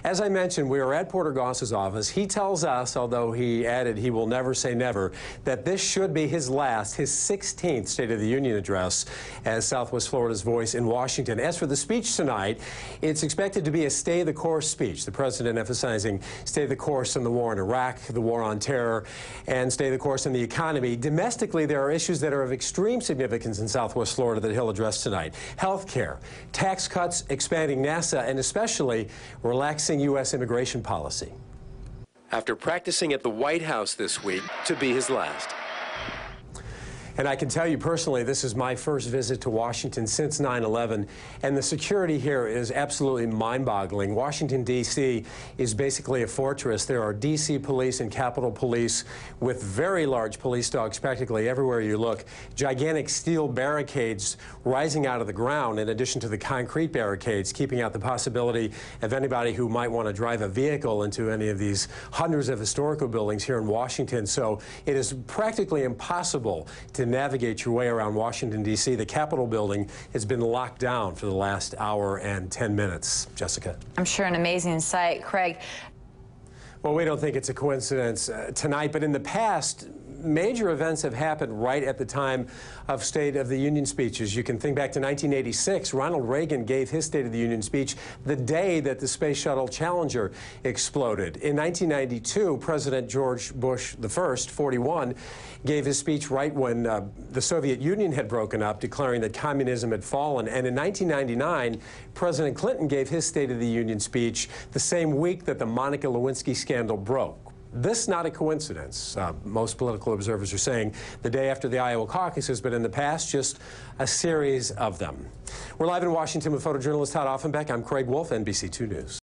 As I mentioned, we are at Porter Goss's office. He tells us, although he added he will never say never, that this should be his 16th State of the Union address as Southwest Florida's voice in Washington. As for the speech tonight, it's expected to be a stay-the-course speech. The president emphasizing stay the course in the war in Iraq, the war on terror, and stay the course in the economy. Domestically, there are issues that are of extreme significance in Southwest Florida that he'll address tonight. Health care, tax cuts, expanding NASA, and especially relaxing U.S. immigration policy. After practicing at the White House this week to be his last. And I can tell you personally, this is my first visit to Washington since 9/11, and the security here is absolutely mind-boggling. Washington, D.C. is basically a fortress. There are D.C. police and Capitol Police with very large police dogs practically everywhere you look, gigantic steel barricades rising out of the ground in addition to the concrete barricades, keeping out the possibility of anybody who might want to drive a vehicle into any of these hundreds of historical buildings here in Washington. So it is practically impossible to navigate your way around Washington, D.C. The Capitol building has been locked down for the last hour and 10 minutes. Jessica. I'm sure an amazing sight. Craig. Well, we don't think it's a coincidence tonight, but in the past, major events have happened right at the time of State of the Union speeches. You can think back to 1986. Ronald Reagan gave his State of the Union speech the day that the Space Shuttle Challenger exploded. In 1992, President George Bush I, 41, gave his speech right when the Soviet Union had broken up, declaring that communism had fallen. And in 1999, President Clinton gave his State of the Union speech the same week that the Monica Lewinsky scandal broke. This is not a coincidence. Most political observers are saying the day after the Iowa caucuses, but in the past, just a series of them. We're live in Washington with photojournalist Todd Offenbeck. I'm Craig Wolf, NBC2 News.